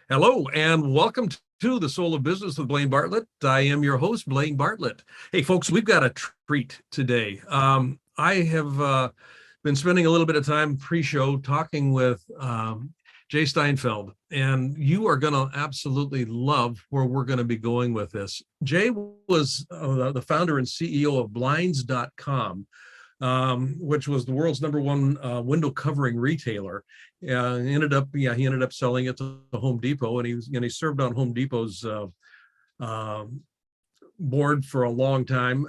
Hello, and welcome to The Soul of Business with Blaine Bartlett. I am your host, Blaine Bartlett. Hey, folks, we've got a treat today. I have been spending a little bit of time pre-show talking with Jay Steinfeld, and you are going to absolutely love where we're going to be going with this. Jay was the founder and CEO of Blinds.com, which was the world's #1 window covering retailer. He ended up selling it to Home Depot, and he served on Home Depot's board for a long time.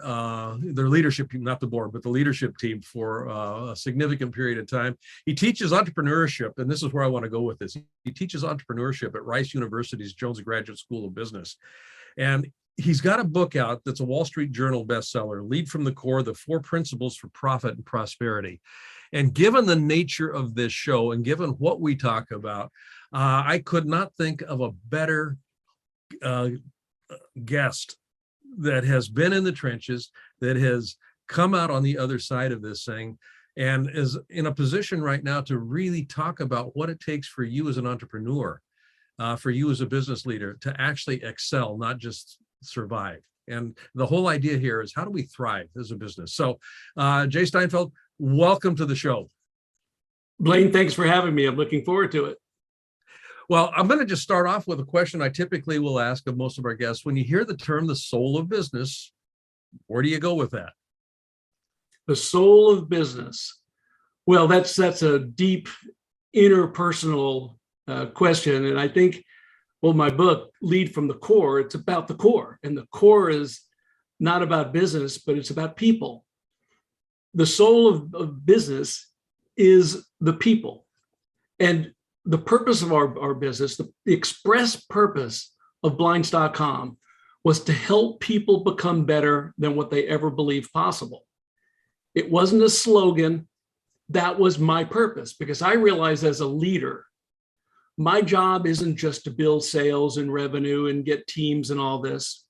Their leadership team, not the board, but the leadership team for a significant period of time. He teaches entrepreneurship, and this is where I want to go with this. He teaches entrepreneurship at Rice University's Jones Graduate School of Business, and he's got a book out that's a Wall Street Journal bestseller, Lead from the Core, The 4 Principles for Profit and Prosperity. And given the nature of this show and given what we talk about, I could not think of a better guest that has been in the trenches, that has come out on the other side of this thing, and is in a position right now to really talk about what it takes for you as an entrepreneur, for you as a business leader to actually excel, not just survive. And the whole idea here is, how do we thrive as a business? So Jay Steinfeld, welcome to the show. Blaine, thanks for having me. I'm looking forward to it. Well, I'm going to just start off with a question I typically will ask of most of our guests. When you hear the term the soul of business, where do you go with that? The soul of business. Well, that's a deep interpersonal question. And I think, well, my book, Lead from the Core, it's about the core. And the core is not about business, but it's about people. The soul of business is the people. And the purpose of our business, the express purpose of Blinds.com, was to help people become better than what they ever believed possible. It wasn't a slogan. That was my purpose, because I realized as a leader, my job isn't just to build sales and revenue and get teams and all this,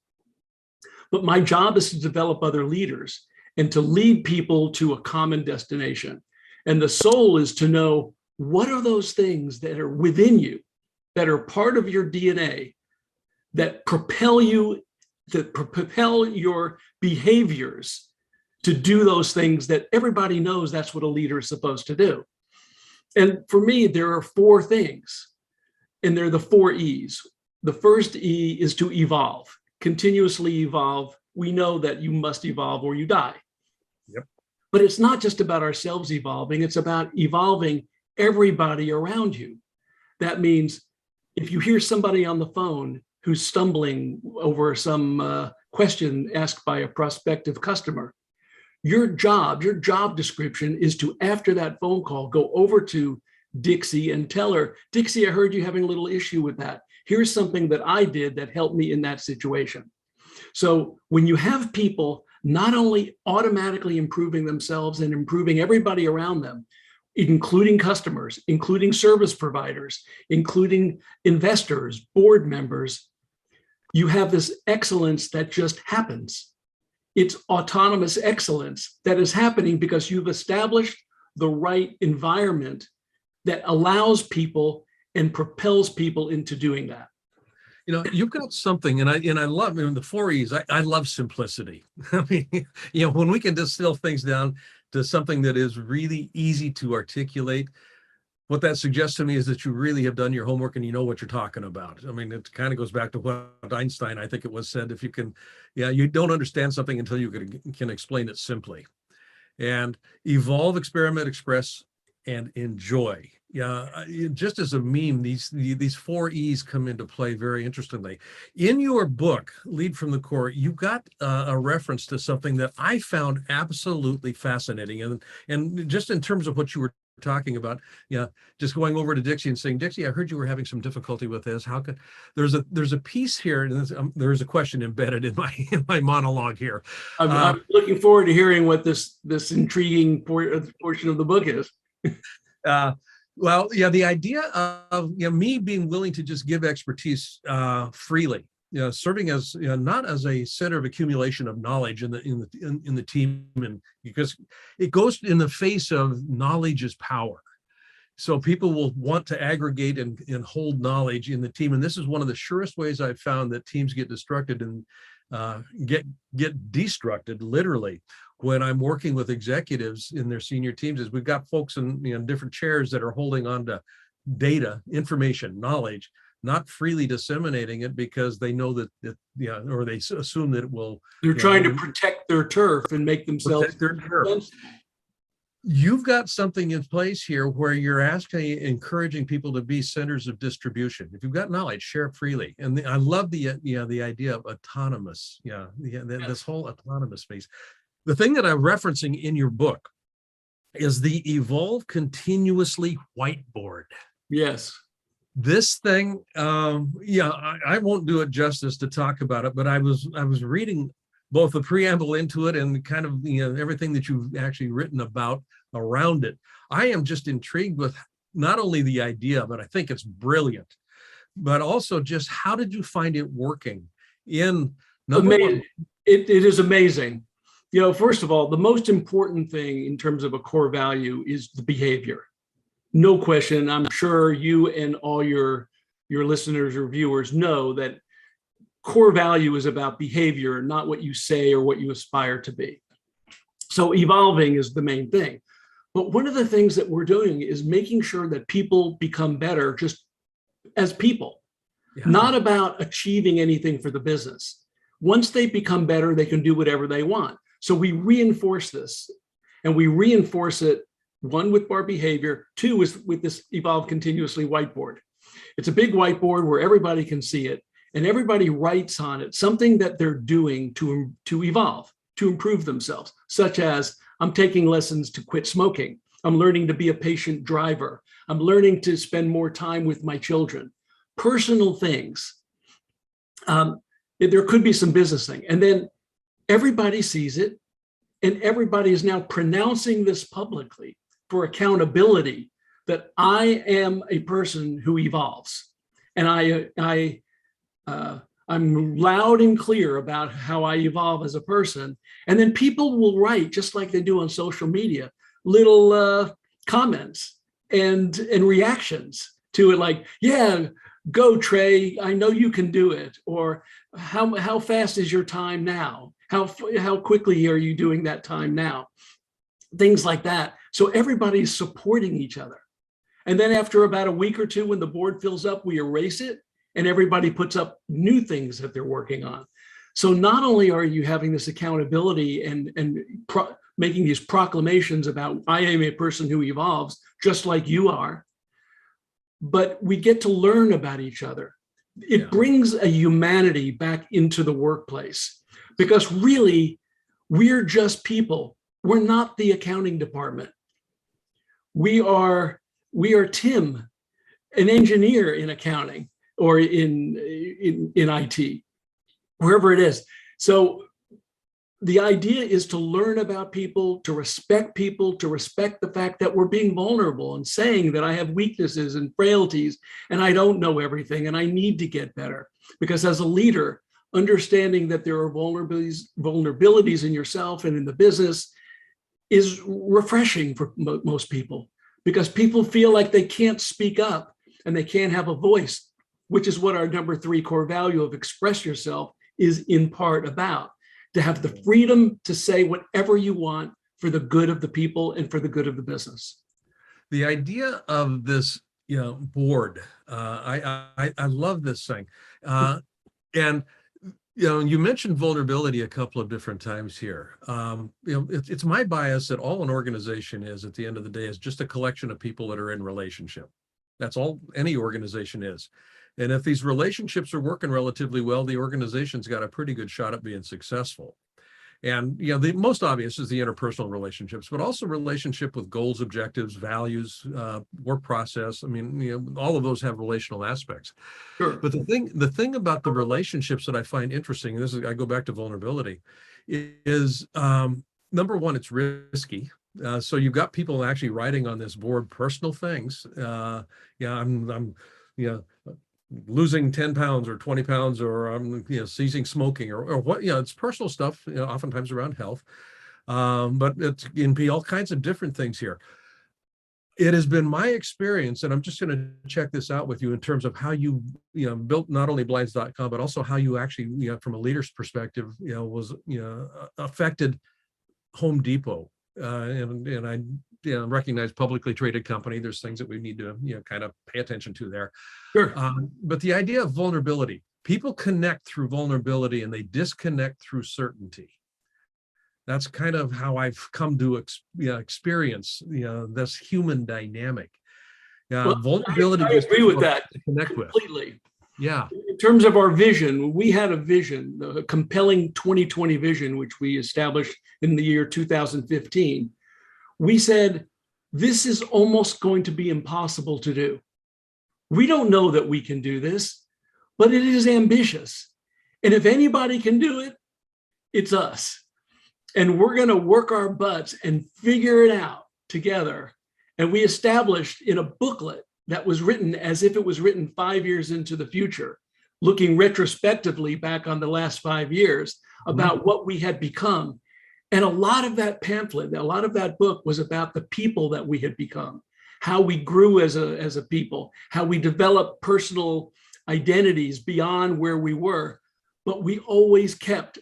but my job is to develop other leaders and to lead people to a common destination. And the soul is to know, what are those things that are within you, that are part of your DNA, that propel you, that propel your behaviors to do those things that everybody knows that's what a leader is supposed to do. And for me, there are 4 things, and they're the 4 E's. The first E is to evolve, continuously evolve. We know that you must evolve or you die. Yep. But it's not just about ourselves evolving, it's about evolving everybody around you. That means if you hear somebody on the phone who's stumbling over some question asked by a prospective customer, your job description is to, after that phone call, go over to Dixie and tell her, Dixie, I heard you having a little issue with that. Here's something that I did that helped me in that situation. So when you have people not only automatically improving themselves and improving everybody around them, including customers, including service providers, including investors, board members, you have this excellence that just happens. It's autonomous excellence that is happening because you've established the right environment that allows people and propels people into doing that. You know, you've got something, and I love, the 4 E's. I love simplicity. I mean, when we can distill things down to something that is really easy to articulate, what that suggests to me is that you really have done your homework and you know what you're talking about. I mean, it kind of goes back to what Einstein, I think it was, said, if you can, you don't understand something until you can explain it simply. And evolve, experiment, express, and enjoy. Just as a meme, these 4 E's come into play very interestingly. In your book, Lead from the Core, you got a reference to something that I found absolutely fascinating. And just in terms of what you were talking about, just going over to Dixie and saying, Dixie, I heard you were having some difficulty with this. How could there's a piece here, and there's a question embedded in my monologue here. I'm looking forward to hearing what this intriguing portion of the book is. Well, the idea of me being willing to just give expertise freely serving as not as a center of accumulation of knowledge in the team, and because it goes in the face of knowledge is power. So people will want to aggregate and hold knowledge in the team, and this is one of the surest ways I've found that teams get destructed and get destructed literally when I'm working with executives in their senior teams. Is we've got folks in different chairs that are holding on to data, information, knowledge, not freely disseminating it because they know that or they assume that it will. They're trying to protect their turf and make themselves their turf. You've got something in place here where you're encouraging people to be centers of distribution. If you've got knowledge, share it freely. And I love the idea of autonomous, this whole autonomous space. The thing that I'm referencing in your book is the Evolve Continuously whiteboard. Yes. This thing, I won't do it justice to talk about it, but I was reading both the preamble into it and kind of everything that you've actually written about around it. I am just intrigued with not only the idea, but I think it's brilliant, but also just how did you find it working in number one? It is amazing. First of all, the most important thing in terms of a core value is the behavior. No question. I'm sure you and all your listeners or viewers know that core value is about behavior, not what you say or what you aspire to be. So evolving is the main thing. But one of the things that we're doing is making sure that people become better just as people, not about achieving anything for the business. Once they become better, they can do whatever they want. So we reinforce this, and we reinforce it, one, with our behavior, two, is with this Evolve Continuously whiteboard. It's a big whiteboard where everybody can see it, and everybody writes on it something that they're doing to evolve, to improve themselves, such as, I'm taking lessons to quit smoking. I'm learning to be a patient driver. I'm learning to spend more time with my children. Personal things. There could be some business thing. And then everybody sees it, and everybody is now pronouncing this publicly for accountability, that I am a person who evolves. And I'm loud and clear about how I evolve as a person. And then people will write, just like they do on social media, little comments and reactions to it, like, yeah, go Trey, I know you can do it. Or how fast is your time now? How quickly are you doing that time now? Things like that. So everybody's supporting each other. And then after about a week or two, when the board fills up, we erase it, and everybody puts up new things that they're working on. So not only are you having this accountability and making these proclamations about, I am a person who evolves, just like you are, but we get to learn about each other. It brings a humanity back into the workplace, because really, we're just people. We're not the accounting department. We are Tim, an engineer in accounting or in IT, wherever it is. So the idea is to learn about people, to respect the fact that we're being vulnerable and saying that I have weaknesses and frailties and I don't know everything and I need to get better. Because as a leader, understanding that there are vulnerabilities in yourself and in the business is refreshing for most people, because people feel like they can't speak up and they can't have a voice, which is what our number 3 core value of express yourself is in part about. To have the freedom to say whatever you want for the good of the people and for the good of the business. The idea of this, board, I love this thing. And you mentioned vulnerability a couple of different times here. It's my bias that all an organization is, at the end of the day, is just a collection of people that are in relationship. That's all any organization is. And if these relationships are working relatively well, the organization's got a pretty good shot at being successful. And the most obvious is the interpersonal relationships, but also relationship with goals, objectives, values, work process. I mean, all of those have relational aspects. Sure. But the thing about the relationships that I find interesting, and I go back to vulnerability, is number one, it's risky. So you've got people actually writing on this board personal things. I'm losing 10 pounds or 20 pounds, or ceasing smoking, or what, it's personal stuff, oftentimes around health. But it can be all kinds of different things here. It has been my experience, and I'm just going to check this out with you in terms of how you, built not only blinds.com, but also how you actually, from a leader's perspective, was, affected Home Depot. And I recognize publicly traded company. There's things that we need to, kind of pay attention to there. Sure. But the idea of vulnerability, people connect through vulnerability and they disconnect through certainty. That's kind of how I've come to experience this human dynamic. Well, vulnerability. I agree with that to connect completely. With. Yeah. In terms of our vision, we had a vision, a compelling 2020 vision, which we established in the year 2015. We said, this is almost going to be impossible to do. We don't know that we can do this, but it is ambitious. And if anybody can do it, it's us. And we're going to work our butts and figure it out together. And we established in a booklet that was written as if it was written 5 years into the future, looking retrospectively back on the last 5 years about what we had become. And a lot of that pamphlet, a lot of that book was about the people that we had become, how we grew as a people, how we developed personal identities beyond where we were. But we always kept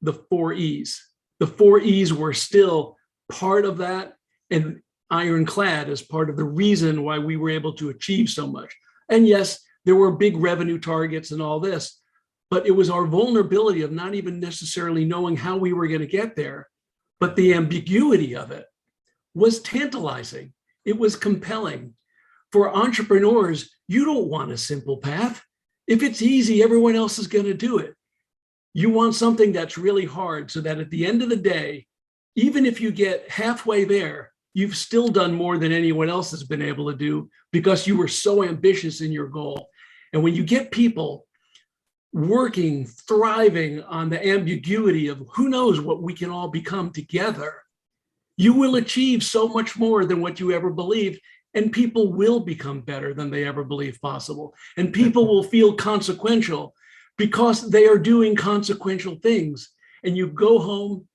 the 4 E's. The 4 E's were still part of that, and ironclad as part of the reason why we were able to achieve so much. And yes, there were big revenue targets and all this, but it was our vulnerability of not even necessarily knowing how we were going to get there, but the ambiguity of it was tantalizing. It was compelling. For entrepreneurs, you don't want a simple path. If it's easy, everyone else is going to do it. You want something that's really hard so that at the end of the day, even if you get halfway there, you've still done more than anyone else has been able to do because you were so ambitious in your goal. And when you get people working, thriving on the ambiguity of who knows what we can all become together, you will achieve so much more than what you ever believed. And people will become better than they ever believed possible. And people will feel consequential because they are doing consequential things. And you go home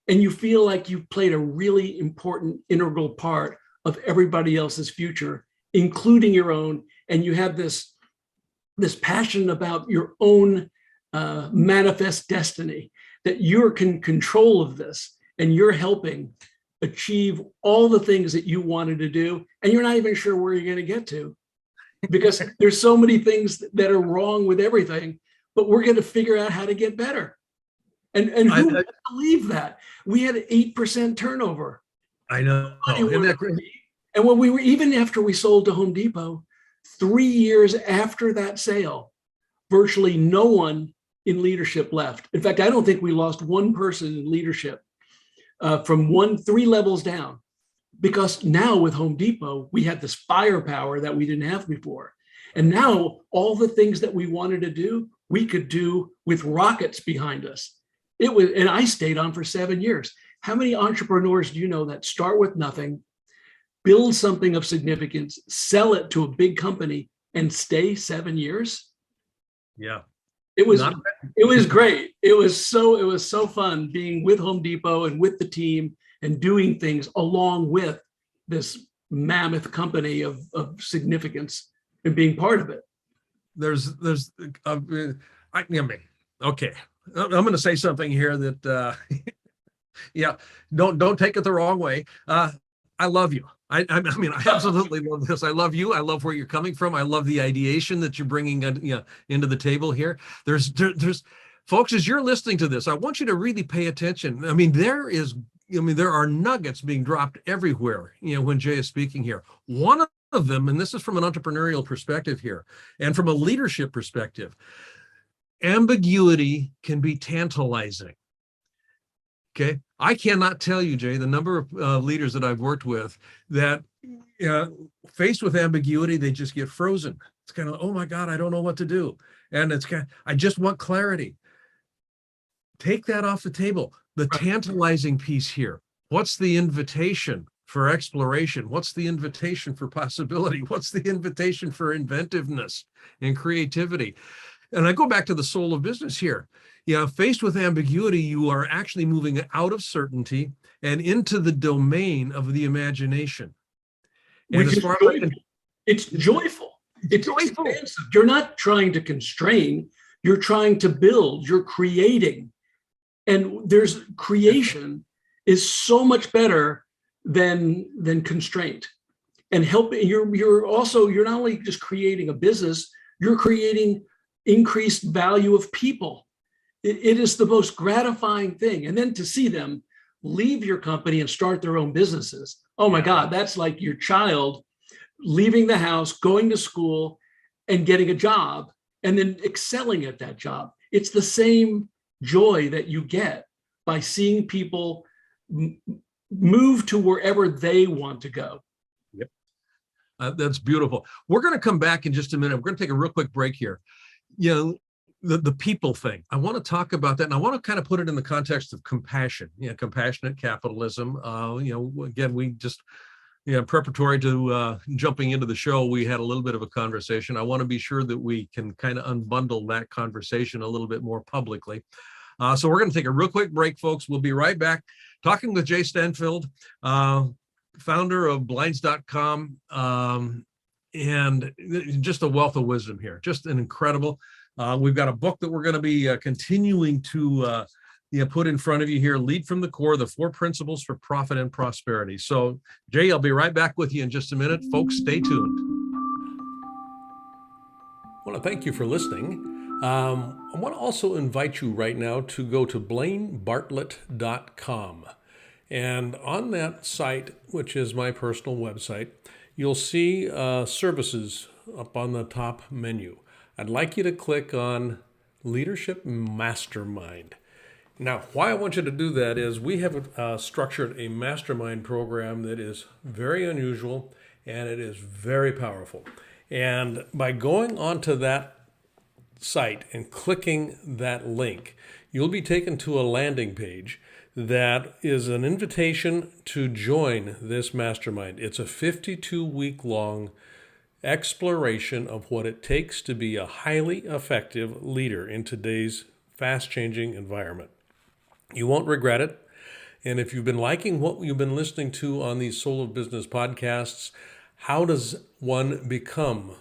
and you feel like you've played a really important, integral part of everybody else's future, including your own. And you have this passion about your own manifest destiny, that you're in control of this and you're helping achieve all the things that you wanted to do. And you're not even sure where you're going to get to because there's so many things that are wrong with everything, but we're going to figure out how to get better. And who would believe that? We had 8% turnover. I know. Isn't that great? And when we were, even after we sold to Home Depot, 3 years after that sale, virtually no one in leadership left. In fact, I don't think we lost one person in leadership from 3 levels down, because now with Home Depot, we had this firepower that we didn't have before. And now all the things that we wanted to do, we could do with rockets behind us. It was, and I stayed on for 7 years. How many entrepreneurs do you know that start with nothing, build something of significance, sell it to a big company, and stay 7 years? Yeah. It was great. It was so fun being with Home Depot and with the team and doing things along with this mammoth company of significance and being part of it. Okay. I'm going to say something here that, don't take it the wrong way. I love you. I mean, I absolutely love this. I love you. I love where you're coming from. I love the ideation that you're bringing into the table here. There's folks, as you're listening to this, I want you to really pay attention. I mean, there are nuggets being dropped everywhere, when Jay is speaking here. One of them, and this is from an entrepreneurial perspective here, and from a leadership perspective, ambiguity can be tantalizing. Okay. I cannot tell you, Jay, the number of leaders that I've worked with that faced with ambiguity, they just get frozen. It's kind of, oh my God, I don't know what to do. And it's kind of, I just want clarity. Take that off the table. The tantalizing piece here. What's the invitation for exploration? What's the invitation for possibility? What's the invitation for inventiveness and creativity? And I go back to the soul of business here. Faced with ambiguity, you are actually moving out of certainty and into the domain of the imagination. And Which as is far joyful. It's joyful. It's joyful. expansive. You're not trying to constrain. You're trying to build. You're creating. And there's creation is so much better than constraint. And you're not only just creating a business, you're creating increased value of people. It is the most gratifying thing. And then to see them leave your company and start their own businesses. Oh my God, that's like your child leaving the house, going to school and getting a job and then excelling at that job. It's the same joy that you get by seeing people move to wherever they want to go. Yep. That's beautiful. We're going to come back in just a minute. We're going to take a real quick break here. The people thing. I want to talk about that, and I want to kind of put it in the context of compassion. Compassionate capitalism. Again, we just preparatory to jumping into the show, we had a little bit of a conversation. I want to be sure that we can kind of unbundle that conversation a little bit more publicly. So we're going to take a real quick break, folks. We'll be right back talking with Jay Steinfeld, founder of blinds.com, and just a wealth of wisdom here. Just an incredible. We've got a book that we're going to be continuing to put in front of you here, Lead from the Core, the 4 Principles for Profit and Prosperity. So, Jay, I'll be right back with you in just a minute. Folks, stay tuned. I want to thank you for listening. I want to also invite you right now to go to blainebartlett.com. And on that site, which is my personal website, you'll see services up on the top menu. I'd like you to click on Leadership Mastermind. Now, why I want you to do that is we have structured a mastermind program that is very unusual and it is very powerful. And by going onto that site and clicking that link, you'll be taken to a landing page that is an invitation to join this mastermind. It's a 52-week-long exploration of what it takes to be a highly effective leader in today's fast-changing environment. You won't regret it. And if you've been liking what you've been listening to on these Soul of Business podcasts, how does one become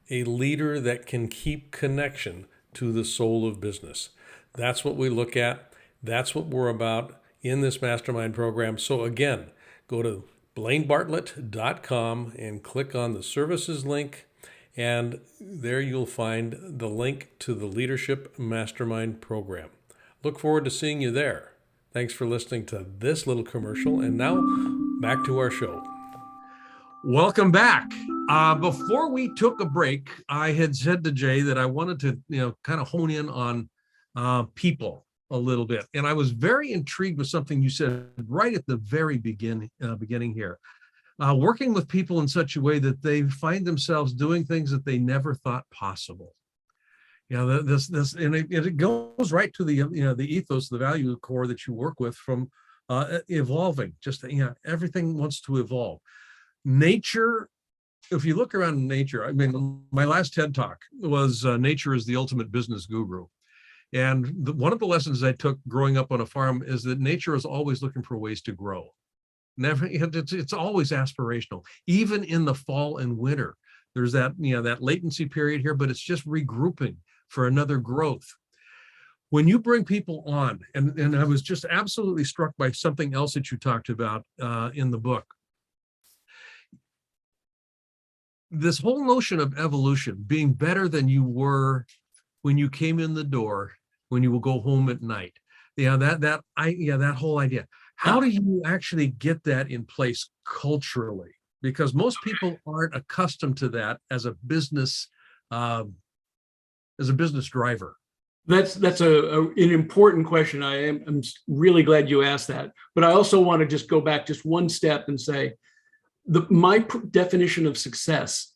a leader that can keep connection to the soul of business? That's what we look at. That's what we're about in this mastermind program. So again, go to blainebartlett.com and click on the services link. And there you'll find the link to the Leadership Mastermind program. Look forward to seeing you there. Thanks for listening to this little commercial. And now back to our show. Welcome back. Before we took a break, I had said to Jay that I wanted to, kind of hone in on people a little bit. And I was very intrigued with something you said right at the very beginning here. Working with people in such a way that they find themselves doing things that they never thought possible. This and it goes right to the the ethos, the value core that you work with from evolving. Just everything wants to evolve. Nature. If you look around nature, I mean, my last TED talk was nature is the ultimate business guru. And one of the lessons I took growing up on a farm is that nature is always looking for ways to grow. Never, it's always aspirational. Even in the fall and winter, there's that that latency period here, but it's just regrouping for another growth. When you bring people on, and I was just absolutely struck by something else that you talked about in the book. This whole notion of evolution, being better than you were when you came in the door, when you will go home at night. That whole idea. How do you actually get that in place culturally? Because most people aren't accustomed to that as a business driver. That's an important question. I'm really glad you asked that. But I also want to just go back just one step and say, my definition of success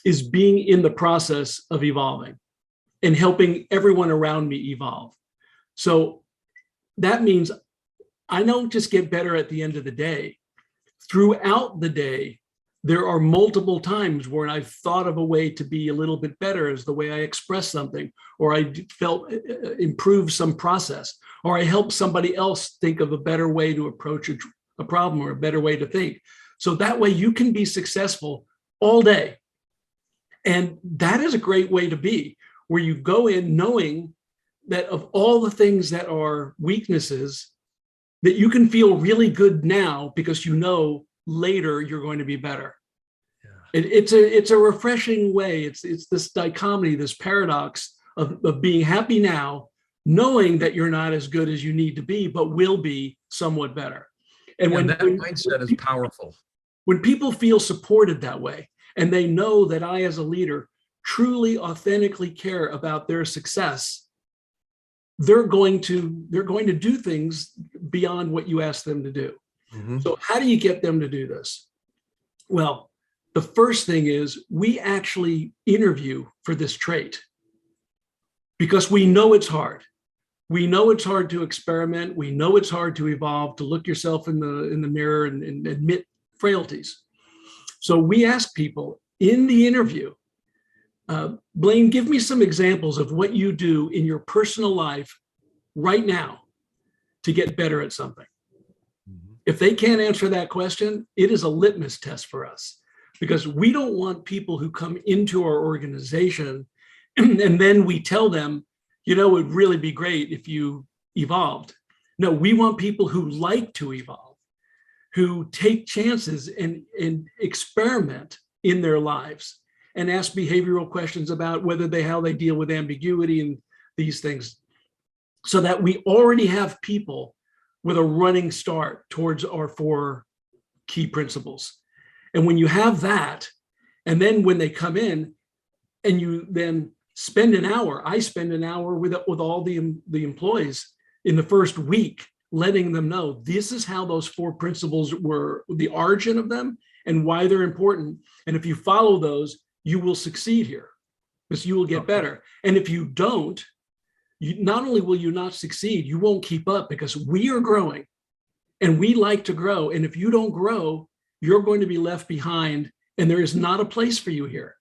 is being in the process of evolving and helping everyone around me evolve. So that means I don't just get better at the end of the day. throughout the day, there are multiple times where I've thought of a way to be a little bit better as the way I express something, or I felt improve some process, or I help somebody else think of a better way to approach a problem or a better way to think. So that way you can be successful all day. And that is a great way to be, where you go in knowing that of all the things that are weaknesses, that you can feel really good now because you know later you're going to be better. Yeah. It's a refreshing way. It's this dichotomy, this paradox of being happy now, knowing that you're not as good as you need to be, but will be somewhat better. And when that mindset is powerful. When people feel supported that way, and they know that I, as a leader, truly, authentically care about their success, they're going to do things beyond what you ask them to do. Mm-hmm. So how do you get them to do this? Well, the first thing is we actually interview for this trait, because we know it's hard. We know it's hard to experiment. We know it's hard to evolve, to look yourself in the mirror and admit frailties. So we ask people in the interview, Blaine, give me some examples of what you do in your personal life right now to get better at something. Mm-hmm. If they can't answer that question, it is a litmus test for us, because we don't want people who come into our organization and then we tell them, it would really be great if you evolved. No, we want people who like to evolve, who take chances and experiment in their lives and ask behavioral questions about how they deal with ambiguity and these things, so that we already have people with a running start towards our 4 key principles. And when you have that, and then when they come in and you then spend an hour, I spend an hour with all the employees in the first week, letting them know this is how those 4 principles were, the origin of them and why they're important. And if you follow those, you will succeed here, because you will get better. And if you don't, not only will you not succeed, you won't keep up, because we are growing and we like to grow. And if you don't grow, you're going to be left behind, and there is not a place for you here.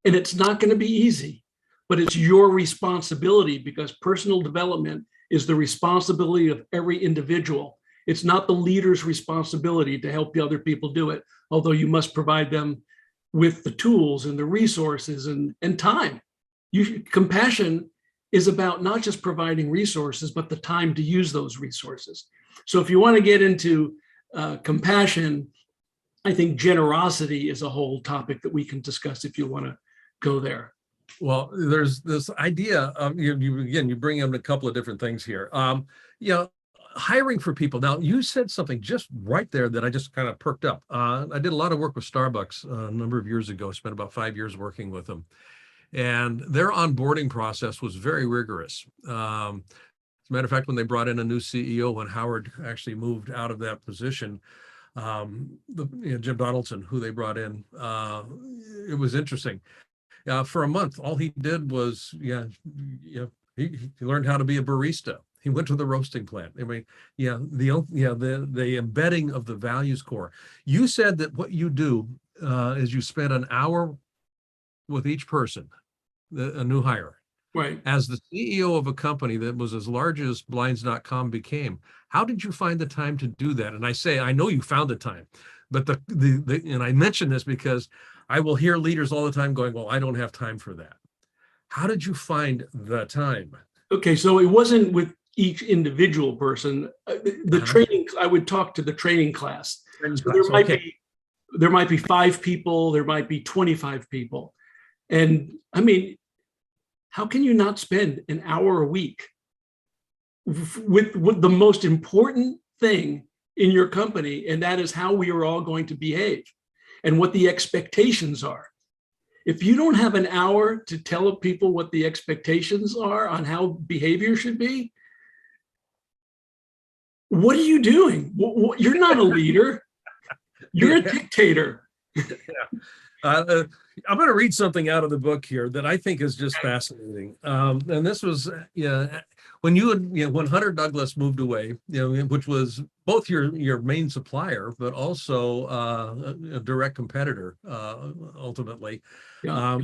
And it's not going to be easy, but it's your responsibility, because personal development is the responsibility of every individual. It's not the leader's responsibility to help the other people do it, although you must provide them with the tools and the resources and time. Compassion is about not just providing resources, but the time to use those resources. So if you want to get into compassion, I think generosity is a whole topic that we can discuss if you want to go there. Well, there's this idea of, you bring in a couple of different things here. Hiring for people. Now, you said something just right there that I just kind of perked up. I did a lot of work with Starbucks a number of years ago, spent about 5 years working with them. And their onboarding process was very rigorous. As a matter of fact, when they brought in a new CEO, when Howard actually moved out of that position, Jim Donaldson, who they brought in, it was interesting. For a month, all he did was, he learned how to be a barista. He went to the roasting plant. I mean, the embedding of the values core. You said that what you do is you spend an hour with each person, a new hire. Right. As the CEO of a company that was as large as Blinds.com became, how did you find the time to do that? And I know you found the time, but and I mention this because I will hear leaders all the time going, well, I don't have time for that. How did you find the time? Okay, so it wasn't with each individual person. The training, I would talk to the training class. So there might be 5 people, there might be 25 people. And I mean, how can you not spend an hour a week with the most important thing in your company? And that is how we are all going to behave and what the expectations are. If you don't have an hour to tell people what the expectations are on how behavior should be, what are you doing? You're not a leader. You're a dictator. Uh, I'm going to read something out of the book here that I think is just fascinating. And this was, when when Hunter Douglas moved away, which was both your main supplier, but also a direct competitor, ultimately. Yeah.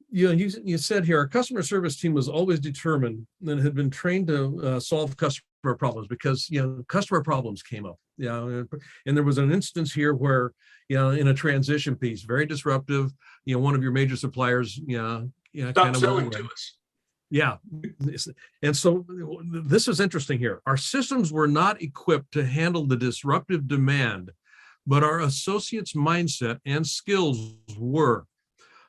You said here, our customer service team was always determined and had been trained to solve customer problems because, customer problems came up. And there was an instance here where, in a transition piece, very disruptive, one of your major suppliers, Stop kind of selling to us. yeah. And so this is interesting here. Our systems were not equipped to handle the disruptive demand, but our associates' mindset and skills were.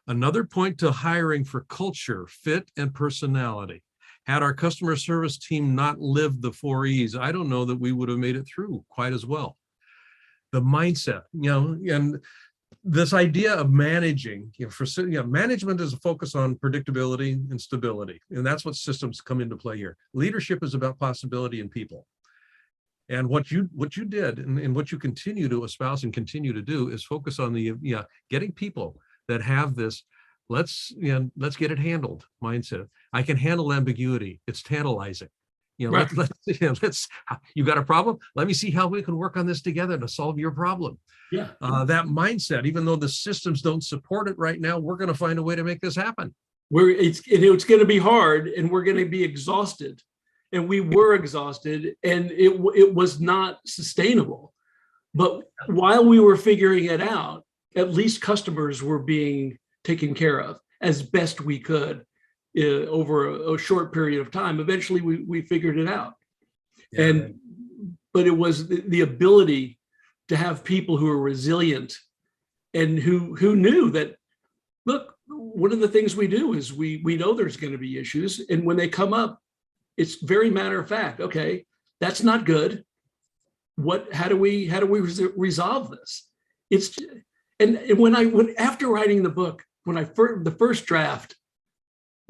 Another point to hiring for culture, fit, and personality. Had our customer service team not lived the 4 E's, I don't know that we would have made it through quite as well. The mindset, and this idea of managing, management is a focus on predictability and stability. And that's what systems come into play here. Leadership is about possibility in people. And what you did and what you continue to espouse and continue to do is focus on the getting people that have this let's get it handled mindset. I can handle ambiguity. It's tantalizing. Right. Let's you got a problem? Let me see how we can work on this together to solve your problem. Yeah. That mindset, even though the systems don't support it right now, we're going to find a way to make this happen. It's going to be hard, and we're going to be exhausted, and we were exhausted, and it was not sustainable. But while we were figuring it out, at least customers were being taken care of as best we could over a short period of time. Eventually, we figured it out. Yeah. But it was the ability to have people who are resilient and who knew that, look, one of the things we do is we know there's going to be issues. And when they come up, it's very matter of fact. Okay, that's not good. How do we resolve this? And when after writing the book, the first draft,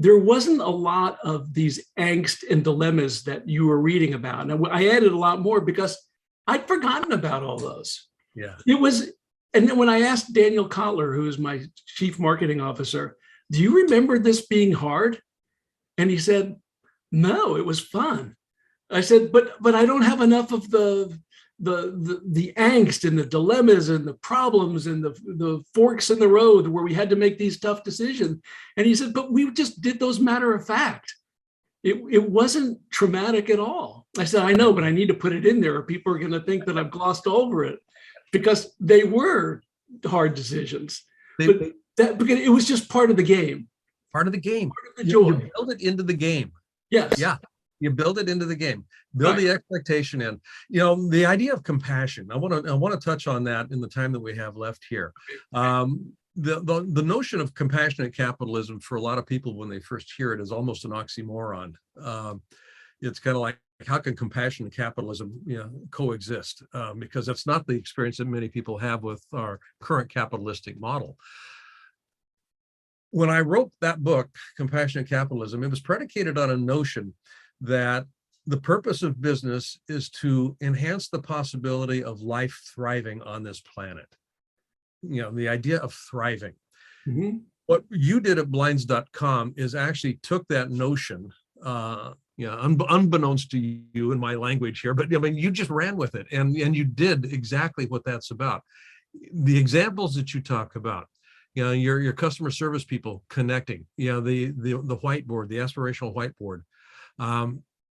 there wasn't a lot of these angst and dilemmas that you were reading about. And I added a lot more because I'd forgotten about all those. Yeah. And then when I asked Daniel Kotler, who is my chief marketing officer, do you remember this being hard? And he said, no, it was fun. I said, but I don't have enough of the angst and the dilemmas and the problems and the forks in the road where we had to make these tough decisions. And he said, but we just did those matter of fact. It wasn't traumatic at all. I said, I know, but I need to put it in there or people are going to think that I've glossed over it, because they were hard decisions. Because it was just part of the game. Part of the game. Part of the joy. You build it into the game. Yes. Yeah. You build it into the game, build the expectation in. The idea of compassion. I want to touch on that in the time that we have left here. The notion of compassionate capitalism for a lot of people when they first hear it is almost an oxymoron. It's kind of like, how can compassion and capitalism coexist? Because that's not the experience that many people have with our current capitalistic model. When I wrote that book, Compassionate Capitalism, it was predicated on a notion that the purpose of business is to enhance the possibility of life thriving on this planet. The idea of thriving. Mm-hmm. What you did at blinds.com is actually took that notion, unbeknownst to you in my language here, but you just ran with it and you did exactly what that's about. The examples that you talk about, your customer service people connecting, the whiteboard, the aspirational whiteboard.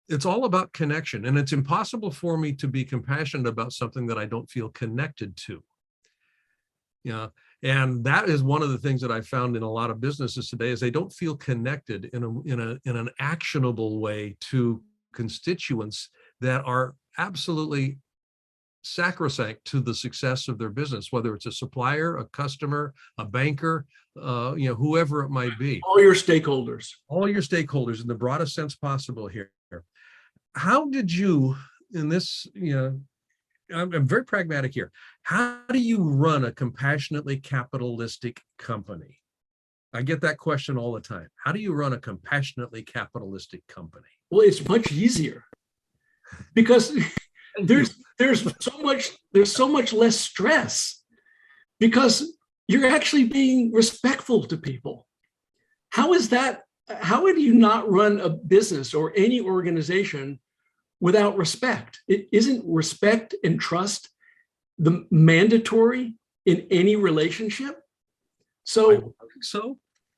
It's all about connection, and it's impossible for me to be compassionate about something that I don't feel connected to. And that is one of the things that I found in a lot of businesses today is they don't feel connected in an actionable way to constituents that are absolutely sacrosanct to the success of their business, whether it's a supplier, a customer, a banker, whoever it might be. All your stakeholders in the broadest sense possible here. How did you, in this, I'm very pragmatic here. How do you run a compassionately capitalistic company? I get that question all the time. How do you run a compassionately capitalistic company? Well, it's much easier because there's so much less stress, because you're actually being respectful to people. How is that? How would you not run a business or any organization without respect? It isn't respect and trust the mandatory in any relationship. So,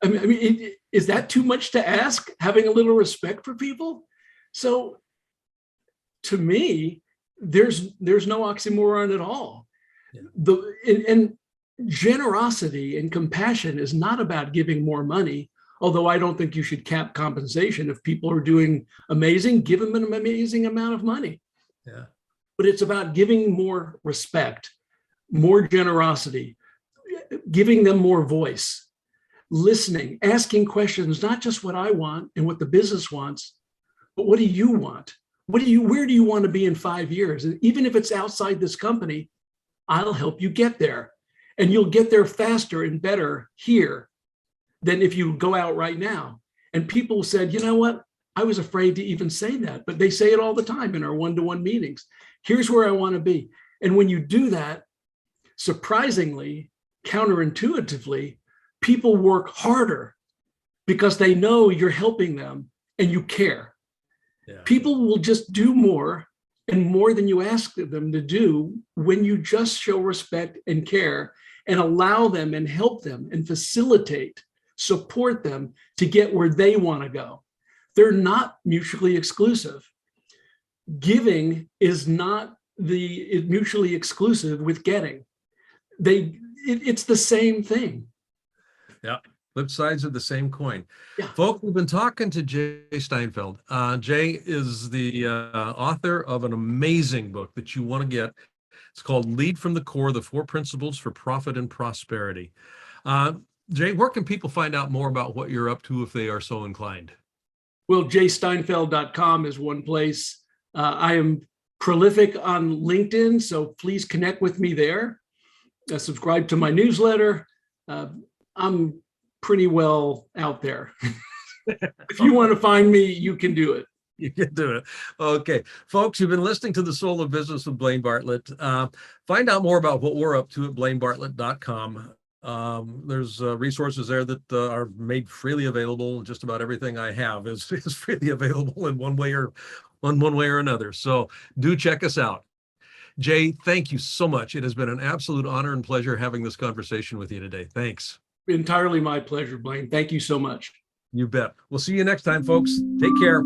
is that too much to ask? Having a little respect for people? So, to me, there's no oxymoron at all. Yeah. And generosity and compassion is not about giving more money. Although I don't think you should cap compensation. If people are doing amazing, give them an amazing amount of money. Yeah. But it's about giving more respect, more generosity, giving them more voice, listening, asking questions, not just what I want and what the business wants, but what do you want? Where do you want to be in 5 years? And even if it's outside this company, I'll help you get there. And you'll get there faster and better here than if you go out right now. And people said, you know what? I was afraid to even say that, but they say it all the time in our one-to-one meetings. Here's where I want to be. And when you do that, surprisingly, counterintuitively, people work harder because they know you're helping them and you care. Yeah. People will just do more and more than you ask them to do when you just show respect and care and allow them and help them and facilitate, support them to get where they want to go. They're not mutually exclusive. Giving is not mutually exclusive with getting. It's the same thing. Yeah, flip sides of the same coin. Yeah. Folks, we've been talking to Jay Steinfeld. Jay is the author of an amazing book that you want to get. It's called Lead from the Core, The 4 Principles for Profit and Prosperity. Jay, where can people find out more about what you're up to if they are so inclined? Well, jaysteinfeld.com is one place. I am prolific on LinkedIn, so please connect with me there. Subscribe to my newsletter. I'm pretty well out there. If you want to find me, you can do it. You can do it. Okay. Folks, you've been listening to The Soul of Business with Blaine Bartlett. Find out more about what we're up to at blainebartlett.com. There's resources there that are made freely available. Just about everything I have is freely available in one way or another. So do check us out. Jay, thank you so much. It has been an absolute honor and pleasure having this conversation with you today. Thanks. Entirely my pleasure, Blaine. Thank you so much. You bet. We'll see you next time, folks. Take care.